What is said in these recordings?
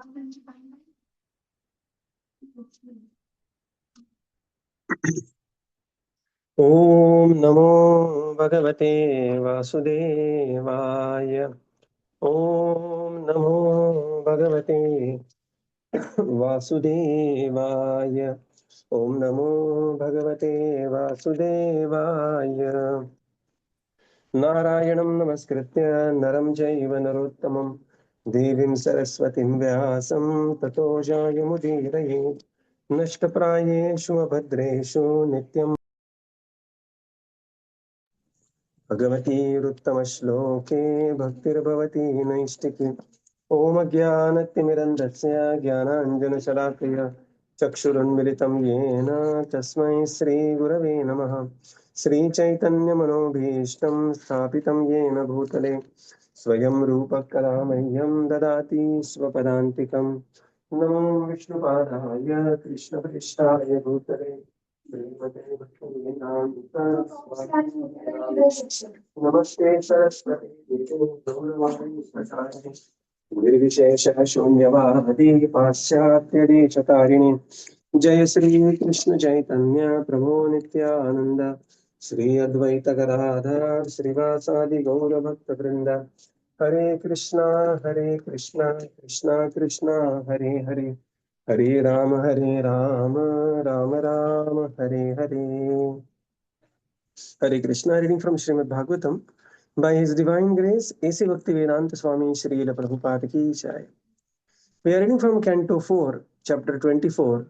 ॐ नमो भगवते वासुदेवाय। ॐ नमो भगवते वासुदेवाय। ॐ नमो भगवते वासुदेवाय। नारायणं नमस्कृत्य नरं चैव नरोत्तमं देवीं सरस्वतीं व्यासं ततो जयमुदीरये। नष्टप्रायेषु अभद्रेषु नित्यं भगवतीरुत्तमश्लोके भक्तिर्भवती नैष्टिकी। ॐ ज्ञानतिमिरन्धस्य ज्ञानाञ्जनशलाकया चक्षुरुन्मिलितं येन तस्मै श्रीगुरवे नमः। श्रीचैतन्यमनोभीष्टं स्थापितं येन भूतले स्वयं रूपकदा मह्यं ददाति स्वपदान्तिकं। नमो विष्णुपादाय कृष्णप्रेष्ठाय भूतले श्रीमते नमस्ते सरस्वती देवे गौरवाणी प्रचारिणे निर्विशेषः शून्यवादी पाश्चात्यदेशतारिणे। जय श्री कृष्ण चैतन्य प्रभो नित्यानंद श्री अद्वैत गदाधर श्रीवासादि गौर भक्त वृंद। हरे कृष्णा कृष्णा कृष्णा हरे हरे, हरे Ram Ram Ram Hare Hare. Hare Krishna, reading from Srimad Bhagavatam. By His Divine Grace, A.C. Bhaktivedanta Swami Srila Prabhupada Ki Jai. We are reading from Canto 4, Chapter 24,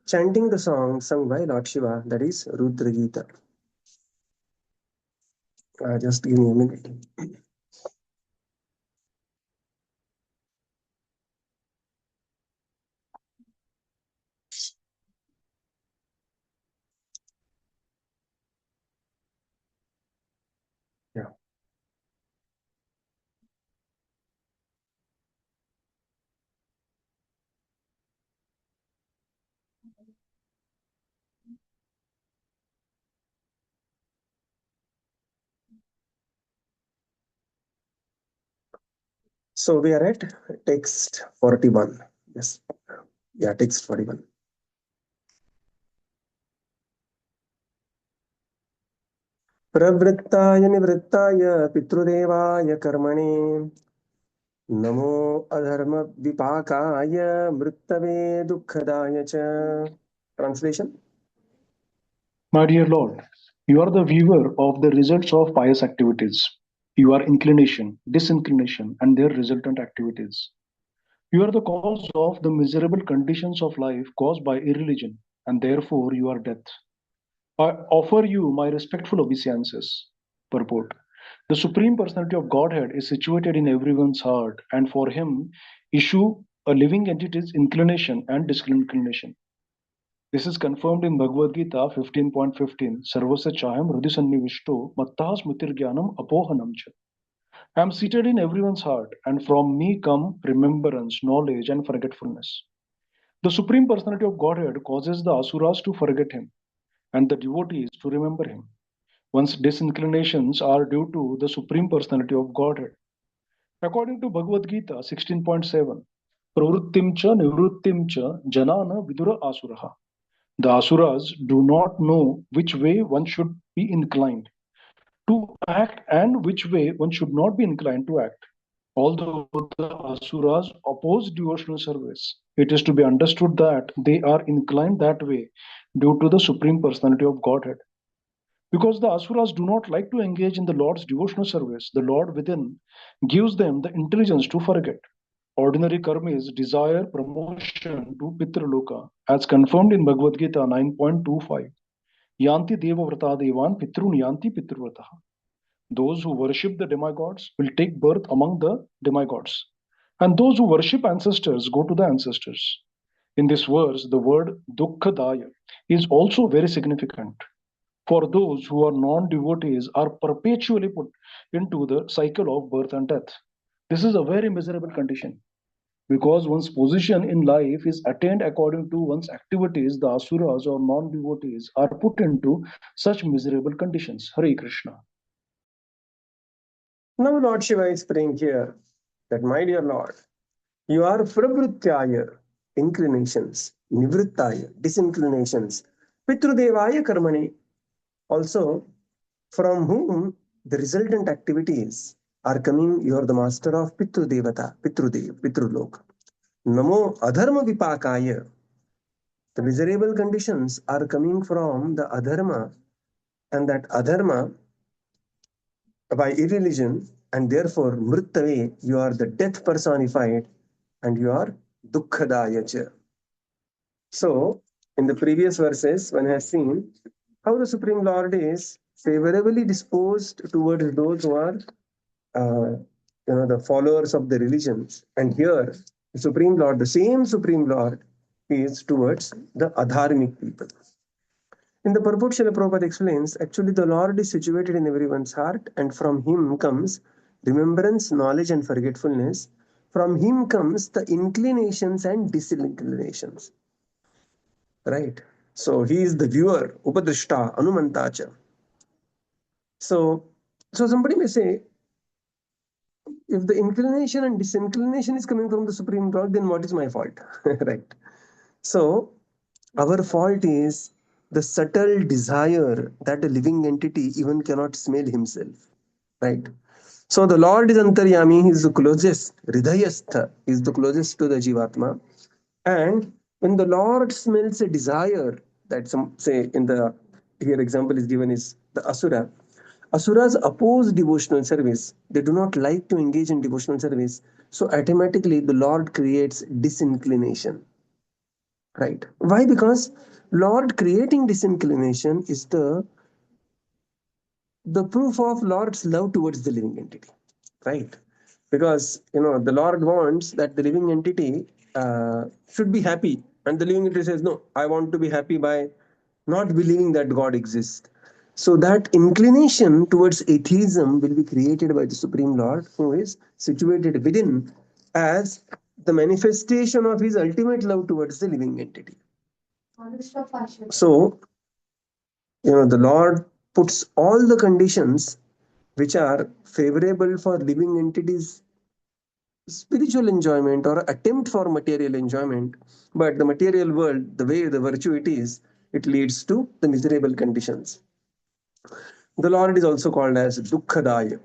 chanting the song sung by Lord Shiva, that is Rudra Gita. Just give me a minute. Yeah. So we are at text 41. Yes. Yeah, text 41. प्रवृत्ताय निवृत्ताय पितृदेवाय कर्मणे नमो अधर्म विपाकाय मृत्तवे दुःखदाय च. Translation. My dear Lord, you are the viewer of the results of pious activities. You are inclination, disinclination, and their resultant activities. You are the cause of the miserable conditions of life caused by irreligion, and therefore you are death. I offer you my respectful obeisances. Purport. The Supreme Personality of Godhead is situated in everyone's heart, and for him issue a living entity's inclination and disinclination. This is confirmed in Bhagavad Gita 15.15. Sarvasya chayam hridhi sannivishto mattah smritirgyanam apohanam cha. I am seated in everyone's heart, and from me come remembrance, knowledge, and forgetfulness. The Supreme Personality of Godhead causes the asuras to forget him, and the devotees to remember him. One's disinclinations are due to the Supreme Personality of Godhead. According to Bhagavad Gita 16.7, Pravrittim cha nivrittim cha janana vidura asuraha. The asuras do not know which way one should be inclined to act and which way one should not be inclined to act. Although the asuras oppose devotional service, it is to be understood that they are inclined that way due to the Supreme Personality of Godhead. Because the asuras do not like to engage in the Lord's devotional service, the Lord within gives them the intelligence to forget. Ordinary karmis desire promotion to Pitraloka, as confirmed in Bhagavad Gita 9.25. Yanti Deva Vrata Devan Pitrun Yanti Pitrvrataha. Those who worship the demigods will take birth among the demigods. And those who worship ancestors go to the ancestors. In this verse, the word Dukkhadaya is also very significant. For those who are non-devotees are perpetually put into the cycle of birth and death. This is a very miserable condition. Because one's position in life is attained according to one's activities, the asuras or non-devotees are put into such miserable conditions. Hare Krishna. Now Lord Shiva is praying here that, my dear Lord, You are pravrityaya, inclinations, nivrittaya, disinclinations, pitrudevaya karmane, also from whom the resultant activities are coming. You are the master of pitrudevata, pitrudev, pitrulok. Namo adharma vipakaya, the miserable conditions are coming from the adharma, and that adharma by irreligion, and therefore mrittave, you are the death personified, and you are dukkhadaya. So, in the previous verses, one has seen how the Supreme Lord is favorably disposed towards those who are, uh, the followers of the religions. And here, the Supreme Lord, the same Supreme Lord, is towards the adharmic people. In the purport, Srila Prabhupada explains, actually the Lord is situated in everyone's heart, and from him comes remembrance, knowledge, and forgetfulness. From him comes the inclinations and disinclinations. Right? So he is the viewer, Upadrishta, Anumantacha. So, so somebody may say, if the inclination and disinclination is coming from the Supreme Lord, then what is my fault? Right? So, our fault is the subtle desire that a living entity even cannot smell himself. Right? So the Lord is Antaryami, he is the closest, Hridayastha, he is the closest to the Jivatma. And when the Lord smells a desire, that some say in the here example is given is the Asura. Asuras oppose devotional service. They do not like to engage in devotional service. So automatically the Lord creates disinclination. Right. Why? Because Lord creating disinclination is the proof of Lord's love towards the living entity. Right. Because the Lord wants that the living entity should be happy, and the living entity says, no, I want to be happy by not believing that God exists. So that inclination towards atheism will be created by the Supreme Lord, who is situated within as the manifestation of his ultimate love towards the living entity. So the Lord puts all the conditions which are favorable for living entities spiritual enjoyment or attempt for material enjoyment, but the material world, the way the virtue it is, it leads to the miserable conditions. The Lord is also called as Dukkhadaya,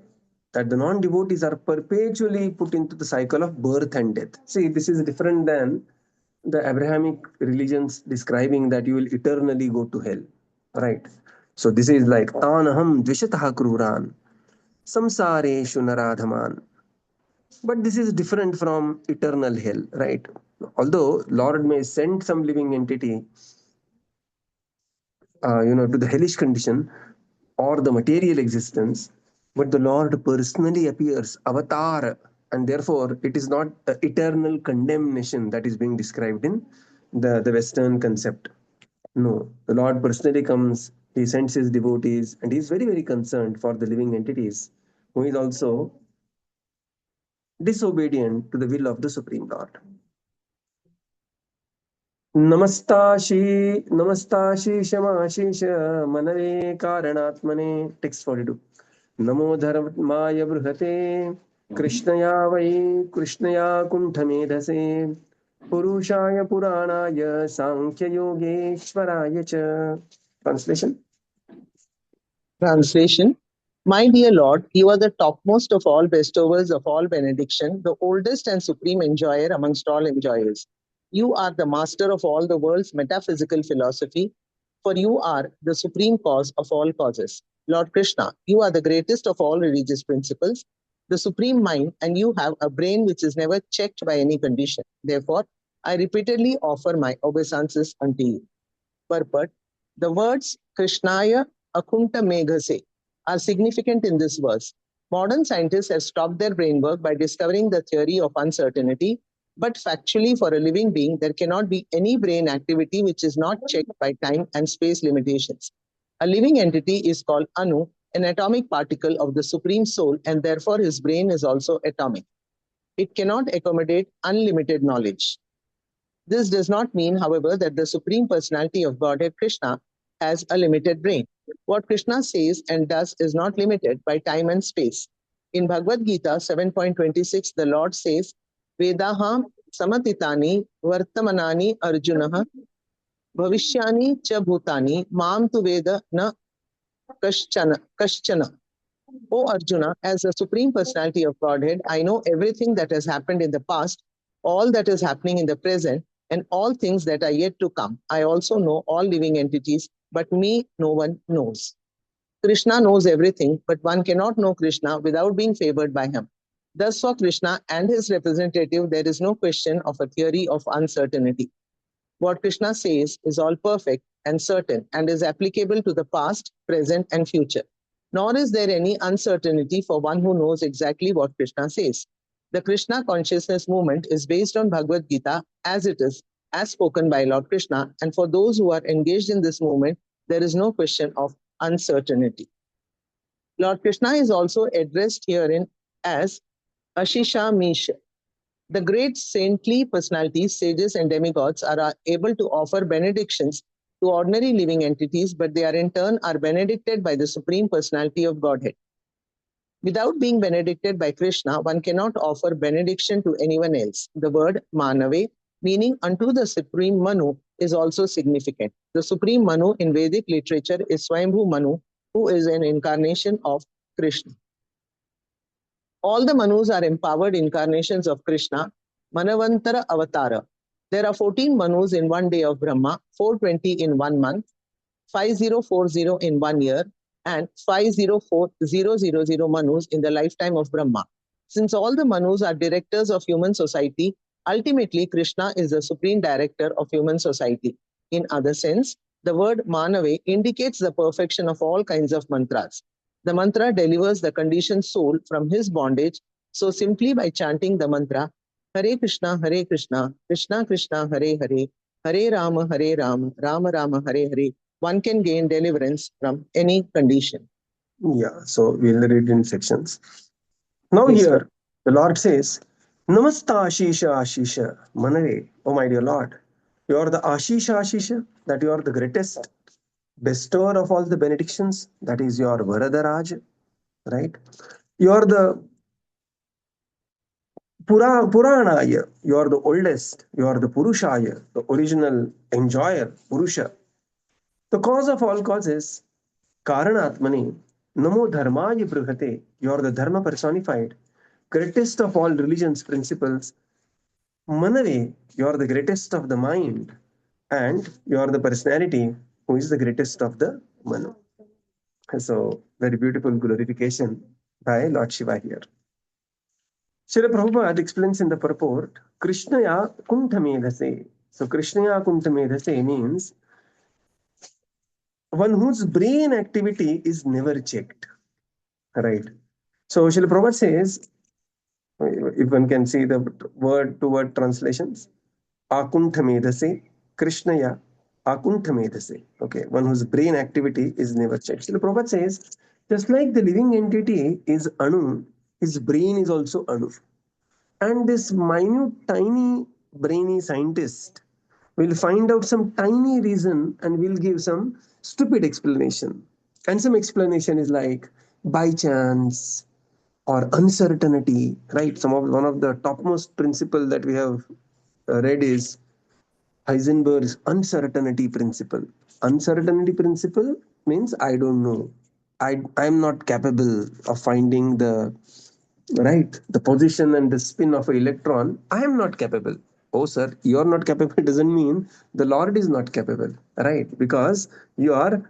that the non-devotees are perpetually put into the cycle of birth and death. See, this is different than the Abrahamic religions describing that you will eternally go to hell, right? So this is like Tanaham Dvishatah Kruran Samsareshu Naradhaman. But this is different from eternal hell, right? Although Lord may send some living entity, to the hellish condition or the material existence, but the Lord personally appears, avatar, and therefore it is not eternal condemnation that is being described in the Western concept. No, the Lord personally comes, he sends his devotees, and he is very, very concerned for the living entities, who is also disobedient to the will of the Supreme Lord. नमस्ताशी नमस्ताशीशमाशीष Manve कारणात्मने text 42 नमो धर्माय बृहते कृष्णया वै कृष्णया कुण्ठमेधसे पुरुषाय पुराणाय सांख्ययोगेश्वराय च translation Translation. My dear Lord, you are the topmost of all bestowers of all benediction, the oldest and supreme enjoyer amongst all enjoyers. You are the master of all the world's metaphysical philosophy, for you are the supreme cause of all causes. Lord Krishna, you are the greatest of all religious principles, the supreme mind, and you have a brain which is never checked by any condition. Therefore, I repeatedly offer my obeisances unto you. Purport. The words Krishnaya Akunta Meghase are significant in this verse. Modern scientists have stopped their brain work by discovering the theory of uncertainty, but factually, for a living being, there cannot be any brain activity which is not checked by time and space limitations. A living entity is called Anu, an atomic particle of the Supreme Soul, and therefore his brain is also atomic. It cannot accommodate unlimited knowledge. This does not mean, however, that the Supreme Personality of Godhead Krishna has a limited brain. What Krishna says and does is not limited by time and space. In Bhagavad Gita 7.26, the Lord says, Vedaham samatitani vartamanani arjunah bhavishyani cha bhutani mam tu veda na kaschana. O Arjuna, as the Supreme Personality of Godhead, I know everything that has happened in the past, all that is happening in the present, and all things that are yet to come. I also know all living entities, but me no one knows. Krishna knows everything, but one cannot know Krishna without being favored by him. Thus, for Krishna and his representative, there is no question of a theory of uncertainty. What Krishna says is all perfect and certain and is applicable to the past, present, and future. Nor is there any uncertainty for one who knows exactly what Krishna says. The Krishna consciousness movement is based on Bhagavad Gita as it is, as spoken by Lord Krishna, and for those who are engaged in this movement, there is no question of uncertainty. Lord Krishna is also addressed herein as Ashisha Misha. The great saintly personalities, sages, and demigods are able to offer benedictions to ordinary living entities, but they are in turn are benedicted by the Supreme Personality of Godhead. Without being benedicted by Krishna, one cannot offer benediction to anyone else. The word Manave, meaning unto the Supreme Manu, is also significant. The Supreme Manu in Vedic literature is Swayambhu Manu, who is an incarnation of Krishna. All the Manus are empowered incarnations of Krishna, Manavantara Avatara. There are 14 Manus in one day of Brahma, 420 in 1 month, 5040 in 1 year, and 504000 Manus in the lifetime of Brahma. Since all the Manus are directors of human society, ultimately Krishna is the supreme director of human society. In other sense, the word Manave indicates the perfection of all kinds of mantras. The mantra delivers the conditioned soul from his bondage. So simply by chanting the mantra, Hare Krishna, Krishna Krishna, Hare Hare, Hare Rama, Rama Rama, Hare Hare, one can gain deliverance from any condition. Yeah, so we'll read in sections. Now Yes. here, the Lord says, Namasta Ashisha Ashisha Manave, oh my dear Lord, you are the Ashisha Ashisha, that you are the greatest bestower of all the benedictions, that is your Varadaraj, right? You are the Puranaya, you are the oldest, you are the Purushaya, the original enjoyer, Purusha. The cause of all causes, Karanatmani, Namo Dharmaya Brihate, you are the Dharma personified, greatest of all religions principles. Manave, you are the greatest of the mind, and you are the personality who is the greatest of the Manu. So, very beautiful glorification by Lord Shiva here. Srila Prabhupada explains in the purport, Krishnaya Kuntamedhase. So, Krishnaya Kuntamedhase means one whose brain activity is never checked. Right. So, Srila Prabhupada says, if one can see the word to word translations, Akunthamedhase, Krishnaya, Akunthamedhase. Okay, one whose brain activity is never checked. So the Prabhupada says, just like the living entity is Anu, his brain is also Anu. And this minute, tiny, brainy scientist will find out some tiny reason and will give some stupid explanation. And some explanation is like, by chance, or uncertainty, right? One of the topmost principle that we have read is Heisenberg's uncertainty principle. Uncertainty principle means I don't know. I'm not capable of finding the position and the spin of an electron. I am not capable. Oh, sir, you're not capable doesn't mean the Lord is not capable, right? Because you are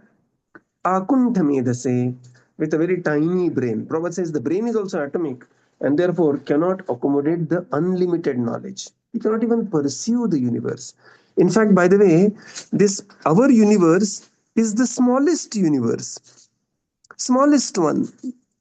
Akunthamedase, with a very tiny brain. Prabhupada says the brain is also atomic and therefore cannot accommodate the unlimited knowledge. You cannot even pursue the universe. In fact, by the way, our universe is the smallest one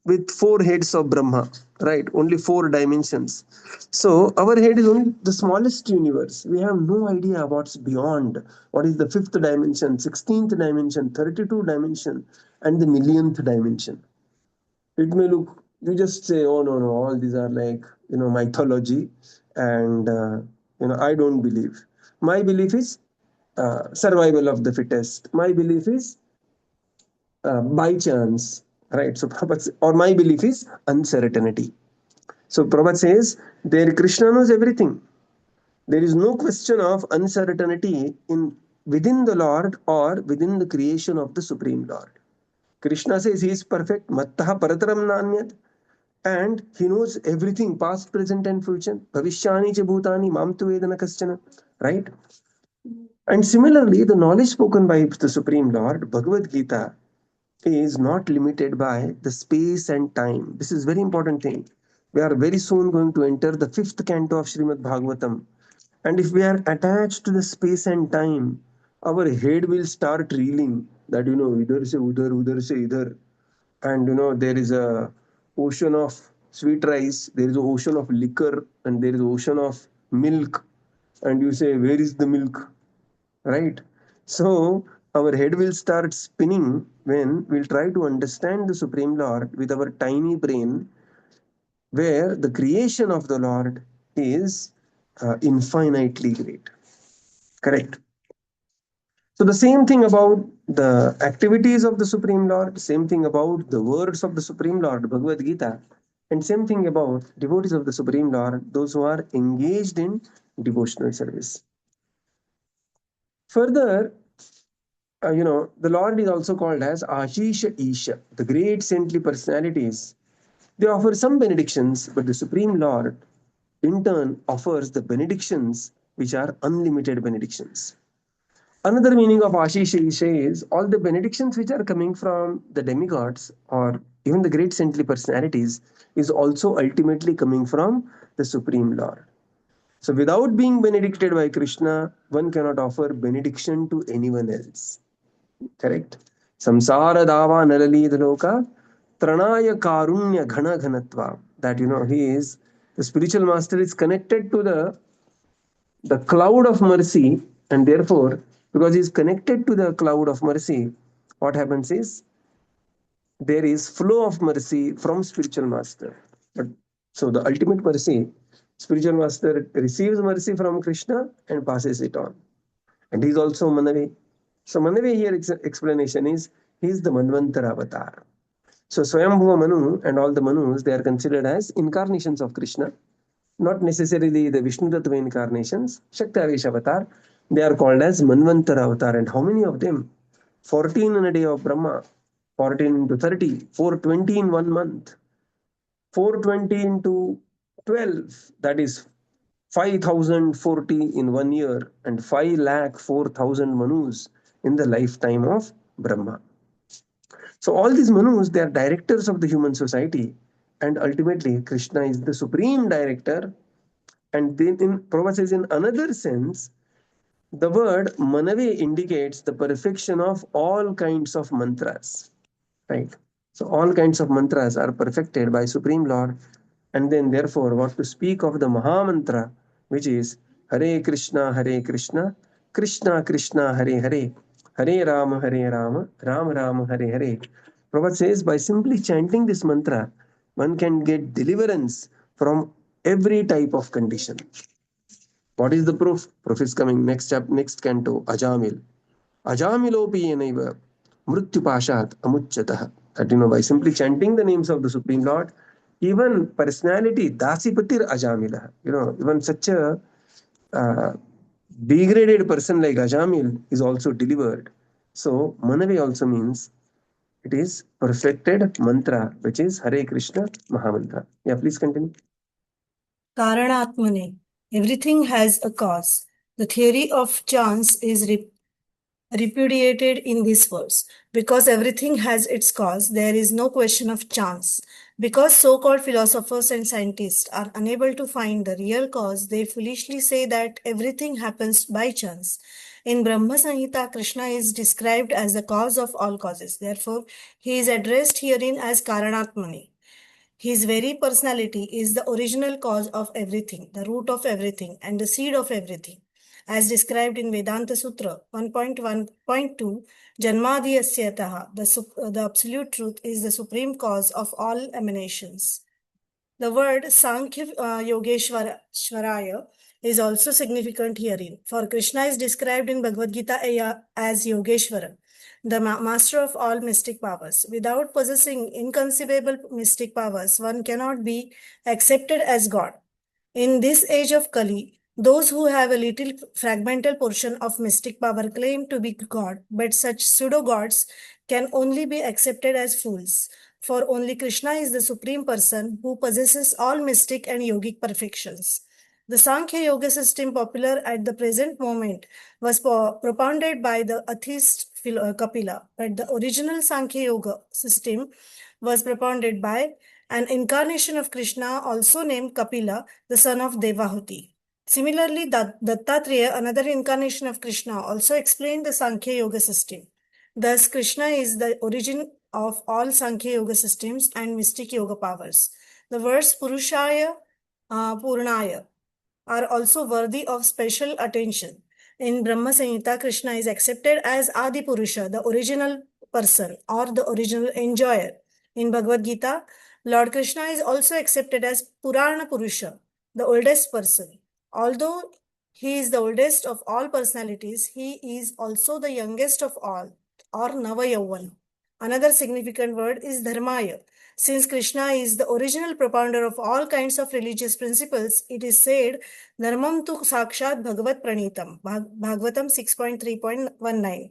with 4 heads of Brahma, right? Only 4 dimensions. So our head is only the smallest universe. We have no idea what's beyond. What is the 5th dimension, 16th dimension, 32 dimension, and the millionth dimension. It may look, you just say, oh no, all these are like, mythology, and I don't believe. My belief is survival of the fittest. My belief is by chance, right? So or my belief is uncertainty. So Prabhupada says, there Krishna knows everything. There is no question of uncertainty within the Lord or within the creation of the Supreme Lord. Krishna says he is perfect, mattaha parataram nanyat, and he knows everything, past, present, and future. Bhavishyani cha bhutani mam tu vedana kaschana. Right? And similarly, the knowledge spoken by the Supreme Lord, Bhagavad Gita, is not limited by the space and time. This is very important thing. We are very soon going to enter the fifth canto of Srimad Bhagavatam. And if we are attached to the space and time, our head will start reeling that, idhar se udhar se idhar. And, there is a ocean of sweet rice, there is an ocean of liquor, and there is an ocean of milk. And you say, where is the milk? Right? So our head will start spinning when we'll try to understand the Supreme Lord with our tiny brain, where the creation of the Lord is infinitely great. Correct. So the same thing about the activities of the Supreme Lord, same thing about the words of the Supreme Lord, Bhagavad Gita, and same thing about devotees of the Supreme Lord, those who are engaged in devotional service. Further, the Lord is also called as Ashisha Isha, the great saintly personalities. They offer some benedictions, but the Supreme Lord, in turn, offers the benedictions which are unlimited benedictions. Another meaning of Ashisha Isha is all the benedictions which are coming from the demigods or even the great saintly personalities is also ultimately coming from the Supreme Lord. So, without being benedicted by Krishna, one cannot offer benediction to anyone else. Correct? Samsara dava nalalidaloka tranaya karunya ghana ghanatva. That he is the spiritual master is connected to the cloud of mercy, and therefore, because he is connected to the cloud of mercy, what happens is there is flow of mercy from spiritual master. But so the ultimate mercy, spiritual master receives mercy from Krishna and passes it on. And he is also Manave. So Manave here explanation is he is the Manvantara avatar. So Swayambhuva Manu and all the Manus, they are considered as incarnations of Krishna, not necessarily the Vishnu Tattva incarnations. Shaktavesh avatar, they are called as Manvantara avatar. And how many of them? 14 in a day of Brahma, 14 into 30, 420 in 1 month, 420 into 12, that is 5,040 in 1 year, and 5,04,000 Manus in the lifetime of Brahma. So all these Manus, they are directors of the human society, and ultimately Krishna is the supreme director. And then Prabhupada says in another sense, the word Manave indicates the perfection of all kinds of mantras. Right? So all kinds of mantras are perfected by Supreme Lord. And then therefore, what to speak of the Maha Mantra, which is Hare Krishna, Krishna Krishna, Hare Hare, Hare Rama, Rama Rama, Hare Hare. Prabhupada says by simply chanting this mantra, one can get deliverance from every type of condition. What is the proof? Proof is coming next canto, Ajamil. Ajamilopi yenaiva mrityupashat amuchyatah. That by simply chanting the names of the Supreme Lord, even personality, Dasipatir Ajamila, even such a degraded person like Ajamil is also delivered. So Manave also means it is perfected mantra, which is Hare Krishna Mahamantra. Yeah, please continue. Karanatmane. Everything has a cause. The theory of chance is repudiated in this verse. Because everything has its cause, there is no question of chance. Because so-called philosophers and scientists are unable to find the real cause, they foolishly say that everything happens by chance. In Brahma Samhita, Krishna is described as the cause of all causes. Therefore, he is addressed herein as Karanatmane. His very personality is the original cause of everything, the root of everything, and the seed of everything. As described in Vedanta Sutra 1.1.2, Janmadhyasya the absolute truth is the supreme cause of all emanations. The word Sankhya Yogeshwaraya is also significant herein, for Krishna is described in Bhagavad Gita as Yogeshwara, the master of all mystic powers. Without possessing inconceivable mystic powers, one cannot be accepted as God. In this age of Kali, Those who have a little fragmental portion of mystic power claim to be God, but such pseudo-gods can only be accepted as fools. For only Krishna is the supreme person who possesses all mystic and yogic perfections. The Sankhya Yoga system, popular at the present moment, was propounded by the atheist Kapila, but the original Sankhya Yoga system was propounded by an incarnation of Krishna, also named Kapila, the son of Devahuti. Similarly, Dattatreya, another incarnation of Krishna, also explained the Sankhya Yoga system. Thus, Krishna is the origin of all Sankhya Yoga systems and mystic yoga powers. The words Purushaya, Purnaya are also worthy of special attention. In Brahma Samhita, Krishna is accepted as Adi Purusha, the original person or the original enjoyer. In Bhagavad Gita, Lord Krishna is also accepted as Purana Purusha, the oldest person. Although he is the oldest of all personalities, he is also the youngest of all, or Navayavan. Another significant word is Dharmaya. Since Krishna is the original propounder of all kinds of religious principles, it is said, Dharmam tu sakshat bhagavat pranitam, Bhagavatam 6.3.19.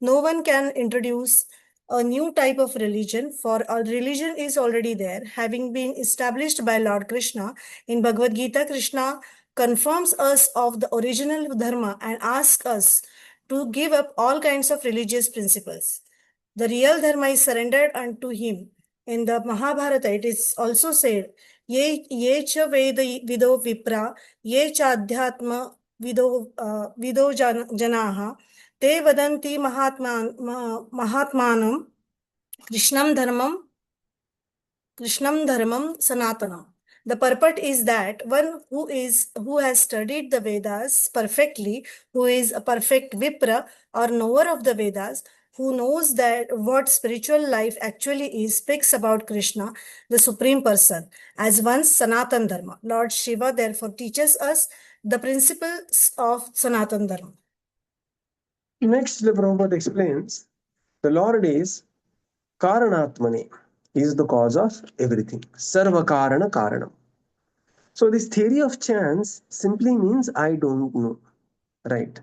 No one can introduce a new type of religion, for a religion is already there, having been established by Lord Krishna. In Bhagavad Gita, Krishna confirms us of the original dharma and asks us to give up all kinds of religious principles. The real dharma is surrendered unto him. In the Mahabharata, it is also said, Ye cha vido vipra, ye cha adhyatma vido janaha, te vadanti mahatmanam Krishnam dharmam sanatanam. The purport is that one who has studied the Vedas perfectly, who is a perfect Vipra or knower of the Vedas, who knows that what spiritual life actually is, speaks about Krishna, the Supreme Person, as one's Sanatan Dharma. Lord Shiva therefore teaches us the principles of Sanatan Dharma. Next, the Prabhupada explains the Lord is Karanatmane, is the cause of everything. Sarva Karana Karanam. So, this theory of chance simply means I don't know, right?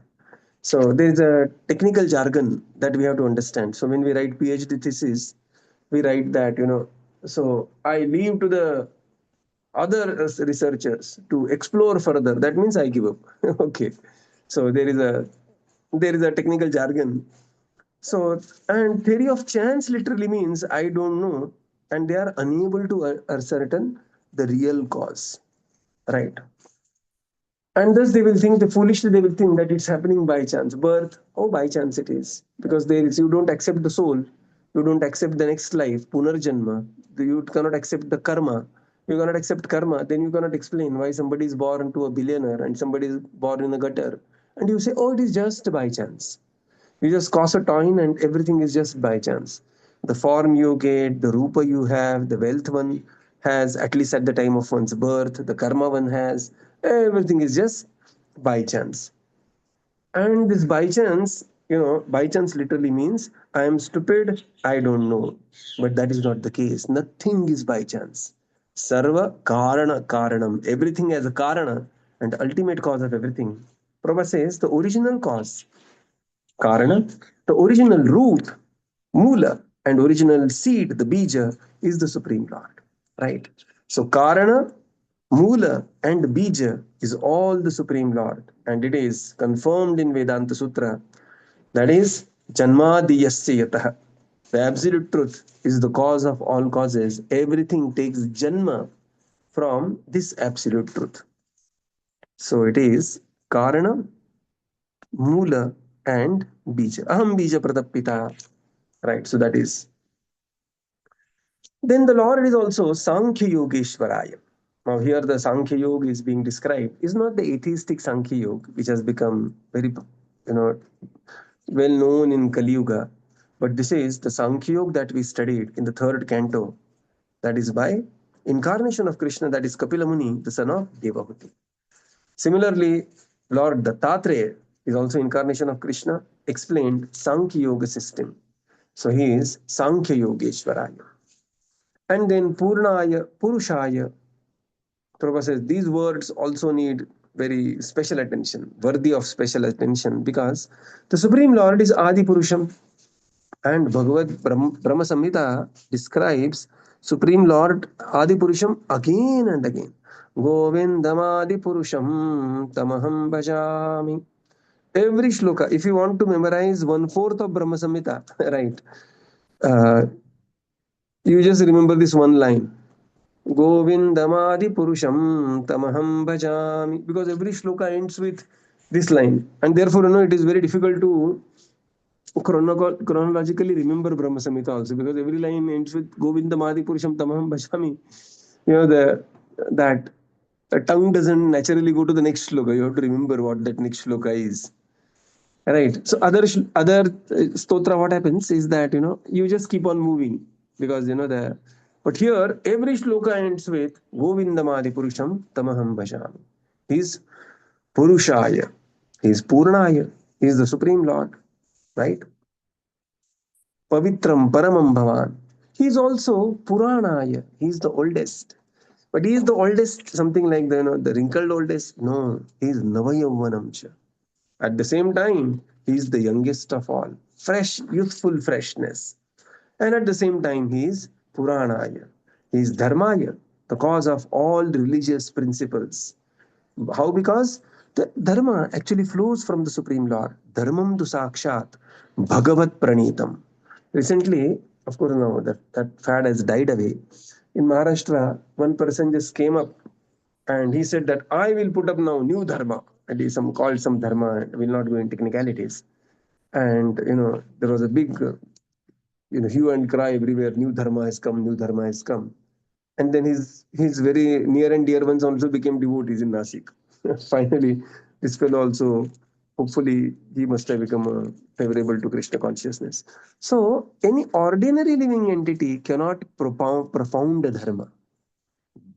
So, there is a technical jargon that we have to understand. So, when we write PhD thesis, we write that, so I leave to the other researchers to explore further. That means I give up. Okay. So, there is a technical jargon. So, and theory of chance literally means I don't know, and they are unable to ascertain the real cause, right? And thus they will think, foolishly they will think that it's happening by chance. Birth, oh, by chance it is. Because you don't accept the soul, you don't accept the next life, punarjanma, you cannot accept the karma. You cannot accept karma, then you cannot explain why somebody is born to a billionaire and somebody is born in a gutter. And you say, oh, it is just by chance. You just toss a coin and everything is just by chance. The form you get, the rupa you have, the wealth one has, at least at the time of one's birth, the karma one has, everything is just by chance. And this by chance literally means I am stupid, I don't know. But that is not the case. Nothing is by chance. Sarva Karana Karanam. Everything has a Karana and ultimate cause of everything. Prabhupada says the original cause Karana, the original root, Mula, and original seed, the Bija, is the Supreme Lord. Right? So Karana, Mula, and Bija is all the Supreme Lord. And it is confirmed in Vedanta Sutra. That is Janmadiyasya Yataha. The absolute truth is the cause of all causes. Everything takes Janma from this absolute truth. So it is Karana, Mula, and Bija. Aham Bija Pratapita. Right, so that is. Then the Lord is also Sankhya Yogeshwaraya. Now, here the Sankhya Yoga is being described, is not the atheistic Sankhya Yoga, which has become very, well known in Kali Yuga, but this is the Sankhya Yoga that we studied in the third canto, that is by incarnation of Krishna, that is Kapila Muni, the son of Devahuti. Similarly, Lord Dattatreya is also incarnation of Krishna, explained Sankhya Yoga system. So he is Sankhya Yogeshwaraya. And then Purnaya, Purushaya. Prabhupada says these words also need very special attention, worthy of special attention, because the Supreme Lord is Adi Purusham, and Bhagavad Brahma Samhita describes Supreme Lord Adi Purusham again and again. Govindam Adi Purusham Tamaham Bhajami. Every shloka, if you want to memorize 1/4 of Brahma Samhita, right, uh, you just remember this one line. Govindamadi Purusham Tamaham Bhajami. Because every shloka ends with this line. And therefore, it is very difficult to chronologically remember Brahma Samhita also, because every line ends with Govindamadi Purusham Tamaham Bhajami. That the tongue doesn't naturally go to the next shloka. You have to remember what that next shloka is. Right. So other stotra, what happens is that you just keep on moving, because but here every shloka ends with Govindamadi Purusham Tamaham Bhajami. He's Purushaya, he's Purnaya, he's the Supreme Lord, right? Pavitram Paramam Bhavan. He's also Puranaya, he's the oldest. But he is the oldest, something like the wrinkled oldest. No, he's Navayavvanam cha. At the same time, he is the youngest of all, fresh, youthful freshness. And at the same time, he is Puranaya. He is Dharmaya, the cause of all religious principles. How? Because the Dharma actually flows from the Supreme Lord. Dharmam tu sakshat Bhagavat Pranitam. Recently, of course, now that fad has died away. In Maharashtra, one person just came up and he said that I will put up now new dharma. And he called some dharma. I will not go into technicalities. And there was a big hue and cry everywhere. New dharma has come. New dharma has come. And then his very near and dear ones also became devotees in Nasik. Finally, this fellow also, hopefully, he must have become favorable to Krishna consciousness. So, any ordinary living entity cannot profound dharma.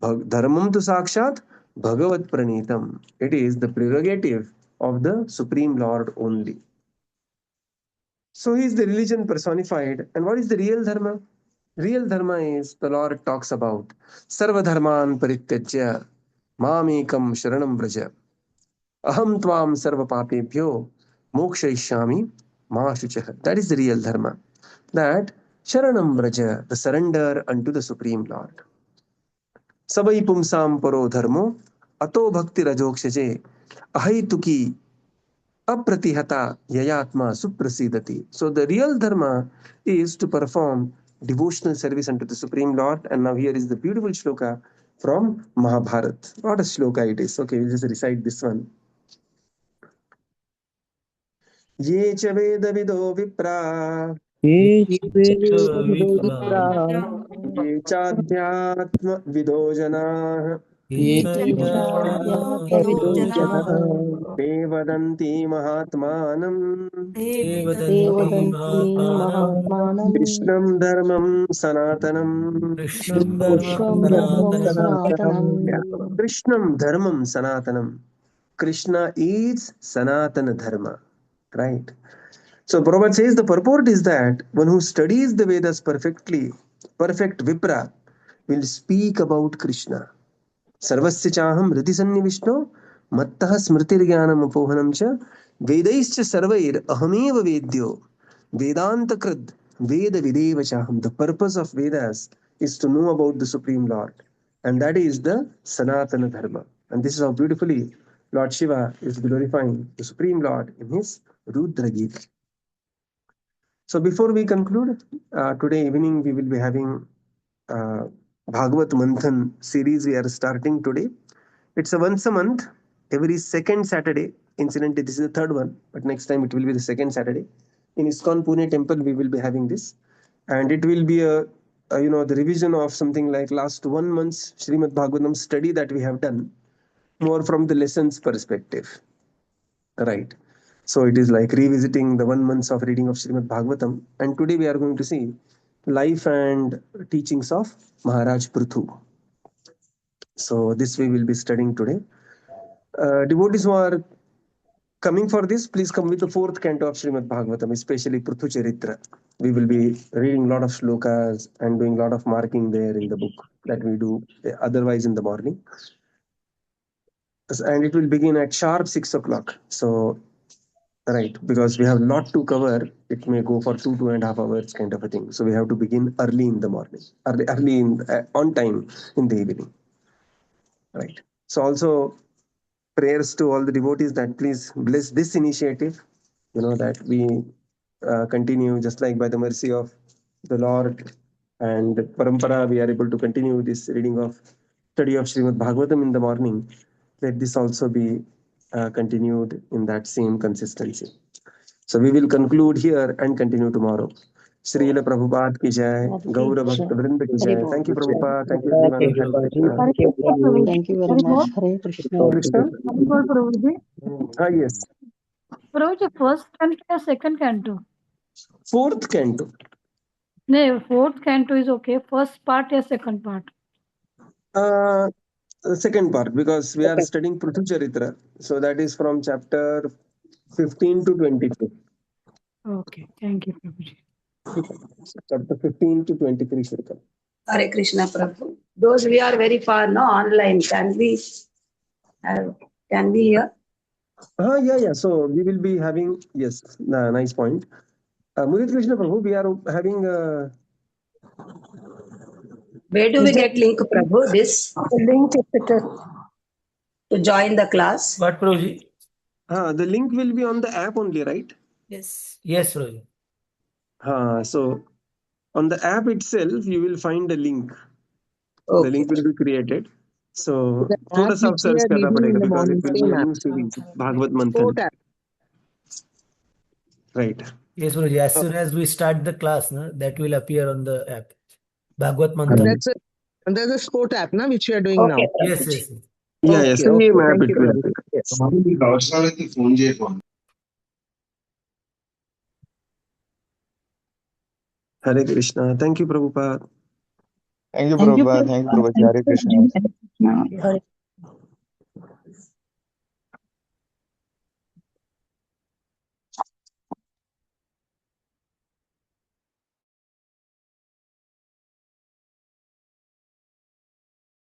Dharmam tu sakshat Bhagavat Pranitam. It is the prerogative of the Supreme Lord only. So he is the religion personified. And what is the real dharma? Real dharma is, the Lord talks about Sarva Dharman Parityajya Mamekam Sharanam Vraja Aham Tvam Sarva Papebhyo Mokshayishyami Ma Shuchah. That is the real dharma. That Sharanam Vraja, the surrender unto the Supreme Lord. Sabai Pumsam Paro Dharmo Ato Bhakti Rajokshje Ahaituki Apratihata Yayatma Suprasidati. So the real dharma is to perform devotional service unto the Supreme Lord. And now here is the beautiful shloka from Mahabharata. What a shloka it is. Okay, we'll just recite this one. Ye cha veda vido vipra Ye ye cha adhyatma vido janah Vido Jana te vadanti mahatmanam Krishnam dharmam sanatanam. Yeah. Krishnam dharmam sanatanam. Krishna is Sanatana Dharma. Right. So Prabhupada says the purport is that one who studies the Vedas perfectly, perfect Vipra, will speak about Krishna. Sarvasya chaham riti sannivishno mattah smritirgyanam apohanam cha vedaischa sarvair ahameva vedyo vedanta krad veda videva chaham. The purpose of Vedas is to know about the Supreme Lord, and that is the Sanatana Dharma. And this is how beautifully Lord Shiva is glorifying the Supreme Lord in his Rudra Gita. So before we conclude, today evening we will be having Bhagavad Manthan series we are starting today. It's a once a month, every second Saturday. Incidentally, this is the third one, but next time it will be the second Saturday. In ISKCON Pune temple, we will be having this. And it will be the revision of something like last 1 month's Srimad Bhagavatam study that we have done, more from the lessons perspective. Right. So it is like revisiting the 1 month of reading of Srimad Bhagavatam. And today we are going to see life and teachings of Maharaj Prithu. So this we will be studying today. Devotees who are coming for this, please come with the 4th canto of Srimad Bhagavatam, especially Prithu Charitra. We will be reading a lot of shlokas and doing a lot of marking there in the book that we do otherwise in the morning. and it will begin at sharp 6 o'clock. So, right, because we have a lot to cover, it may go for 2.5 hours kind of a thing. So we have to begin early in the morning, early in on time in the evening. Right. So also prayers to all the devotees that please bless this initiative. That we continue just like by the mercy of the Lord and Parampara, we are able to continue this reading of study of Srimad Bhagavatam in the morning. Let this also be continued in that same consistency. So we will conclude here and continue tomorrow. Srila Prabhupada ki jai, Gaura Bhakta Vrinda ki jai. Thank you, Prabhupada. Thank you, everyone. Hare Krishna. Thank you very much. Hare Krishna. Krishna? Yes. Prabhuji, first canto or second canto? Fourth canto. No, fourth canto is okay. First part or second part? The second part, because we are studying Prithvi Charitra. So that is from chapter 15 to 23. Okay, thank you, Prabhuji. Chapter 15 to 23 Shloka. Hare Krishna, Prabhu. Those we are very far, no, online. Can we hear? Yeah. So we will be having, yes, nice point. Mudit Krishna Prabhu, we are having. Where do we get link, Prabhu? This Link to join the class? What, Prabhuji? The link will be on the app only, right? Yes. Yes, Prabhuji. So on the app itself, you will find a link. Okay. The link will be created. So The thoda app sa which we search are karna reading in padega the because morning, it will be a same app. new series, Bhagavad Manthan. Sport app. Right. Yes, Prabhuji. As soon as we start the class, no, that will appear on the app. Bhagavad And Manthan. there's a sport app, na, which you are doing now. Okay, Yes, Prabhuji. yes. Yeah, Okay, same okay. app Thank it you, will Prabhu. be. Yes. Hare Krishna. Thank you, Prabhupada. Thank you, Prabhupada. Thank you, Prabhupada. Hare Krishna. Hare